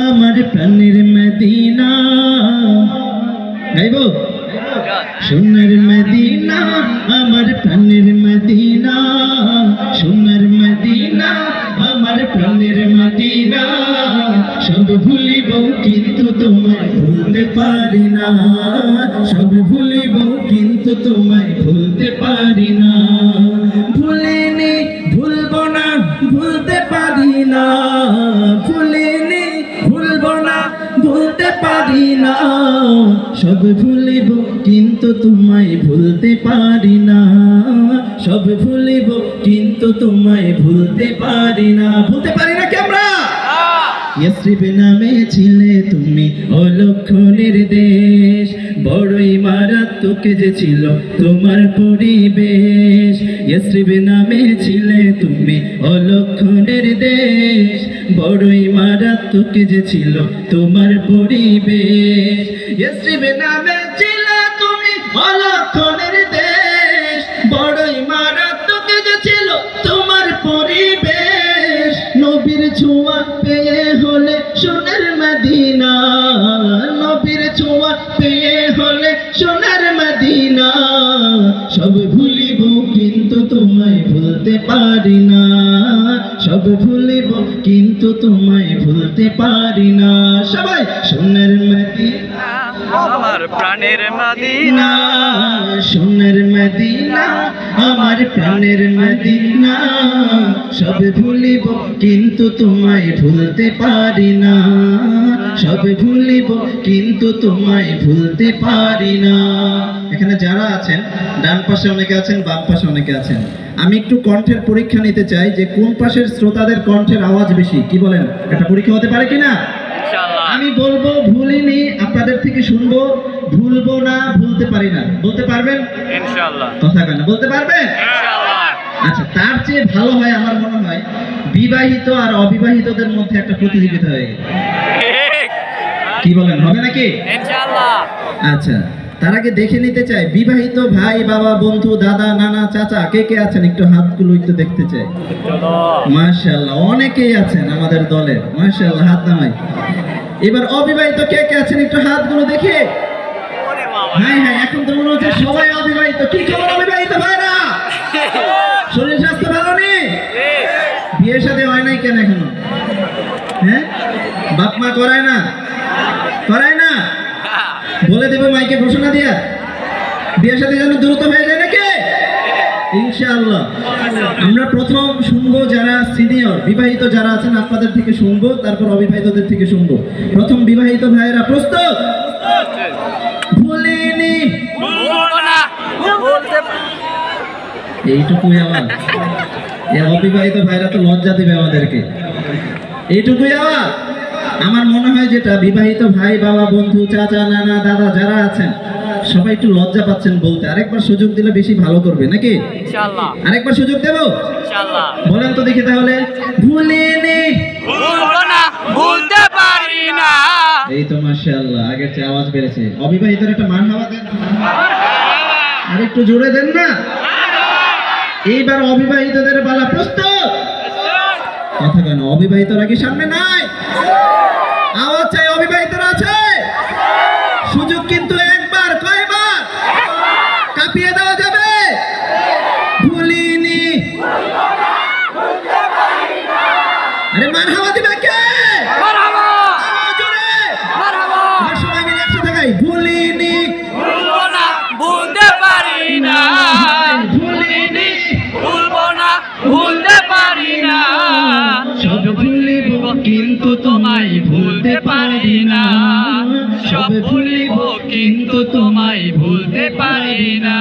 আমার প্রাণের মদিনা গাইবো সোনার মদিনা আমার প্রাণের মদিনা সোনার মদিনা আমার প্রাণের মদিনা সব ভুলিব কিন্তু তোমায় ভুলতে পারি না সব ভুলিব কিন্তু তোমায় ভুলতে পারি না ভুলিনি ভুলবো না ভুলতে পারি না ভুলিনি ভুলবো না ভুলতে পারি না সব ভুলিব কিন্তু তোমায় ভুলতে পারি না সব ভুলিব কিন্তু তোমায় ভুলতে পারি না কি আমরা ইয়াসরিব নামে ছিলে তুমি অলক্ষণের দেশ বড়ই মারাত্মক যে ছিল তোমার পরিবেশ ইয়াসরিব নামে ছিলে তুমি অলক্ষণের দেশ বড়ই মারাত্মক যে ছিল তোমার পরিবেশ ইয়াসরিব নামে ছিলে তুমি অলক্ষণের দেশ বড়ই মারাত্মক যে ছিল তোমার পরিবেশ নবীর ছোঁয়া পেয়ে হলে সোনার মদিনা নবীর ছোঁয়া পেয়ে হলে সোনার মদিনা সব ভুলিব কিন্তু তোমায় ভুলতে পারি না সব ভুলিব কিন্তু তোমায় ভুলতে পারি না সবাই সোনার মদিনা আমার প্রাণের মদিনা সোনার মদিনা আমার প্রাণের মদিনা সব ভুলিব কিন্তু তোমায় ভুলতে পারি না সব ভুলিব কিন্তু তোমায় ভুলতে পারি না এখানে যারা আছেন ডান পাশে অনেকে আছেন বাম পাশে অনেকে আছেন আমি একটু কণ্ঠের পরীক্ষা নিতে চাই যে কোন পাশের শ্রোতাদের কণ্ঠের আওয়াজ বেশি কি বলেন একটা পরীক্ষা হতে পারে কিনা আমি বলবো ভুলিনি আপনাদের থেকে শুনবো ভুলবো না ভুলতে পারি না বলতে পারবেন ইনশাআল্লাহ কথা কেন বলতে পারবেন ইনশাআল্লাহ আচ্ছা তার চেয়ে ভালো হয় আমার মনে হয় বিবাহিত আর অবিবাহিতদের মধ্যে একটা প্রতিযোগিতা হয়ে গেল কি বলেন হবে নাকি ইনশাআল্লাহ আচ্ছা তার আগে দেখে নিতে চাই বিবাহিত ভাই বাবা বন্ধু দাদা নানা চাচা কে কে আছেন একটু হাতগুলো একটু দেখতে চাই মাশাআল্লাহ অনেকেই আছেন আমাদের দলের মাশাআল্লাহ হাত নামাই এবার অবিবাহিত কে কে আছেন একটু হাতগুলো দেখে হ্যাঁ হ্যাঁ এখন তো মনে হচ্ছে সবাই অবিবাহিত কি খবর অবিবাহিত ভাইরা শরীর স্বাস্থ্য ভালো নেই বিয়ের সাথে হয় নাই কেন এখনো হ্যাঁ বাপ মা করায় না বলে দেবো মাইকে ঘোষণা দিয়া বিয়ের সাথে যেন দ্রুত হয়ে যায় নাকি ইনশাআল্লাহ আমরা প্রথম শুনবো যারা সিনিয়র বিবাহিত যারা আছেন আপনাদের থেকে শুনবো তারপর অবিবাহিতদের থেকে শুনবো প্রথম বিবাহিত ভাইয়েরা প্রস্তুত ভুলিনি এইটুকুই আমার অবিবাহিত ভাইরা তো লজ্জা দিবে আমাদেরকে এইটুকুই আমার আমার মনে হয় যেটা বিবাহিত ভাই বাবা বন্ধু চাচা নানা দাদা যারা আছেন সবাই একটু লজ্জা পাচ্ছেন বলতে আরেকবার সুযোগ দিলে বেশি ভালো করবে নাকি ইনশাআল্লাহ আরেকবার সুযোগ দেব ইনশাআল্লাহ বলেন তো দেখি তাহলে ভুলিনি ভুলবো না ভুলতে পারি না এই তো মাশাআল্লাহ আগের চেয়ে আওয়াজ বেড়েছে অবিবাহিতর একটা মারহাবা দেন আর একটু জোরে দেন না এইবার অবিবাহিতদের পালা প্রস্তুত কথা কেন অবিবাহিতরা কি সামনে নাই আওয়াজ চাই অবিবাহিতরা আছে সুযোগ কিন্তু একবার কয়বার কাঁপিয়ে দেওয়া যাবে ভুলিনি আরে মারহাবা দিবে কে মারহাবা জোরে মারহাবা সবাই মিলে একসাথে গাই ভুলিনি ভুলবো না ভুলতে পারি না ভুলিনি ভুলবো না ভুলতে পারি না সব ভুলিব কিন্তু তোমায় ভুলতে পারি না সব ভুলিব কিন্তু তোমায় ভুলতে পারি না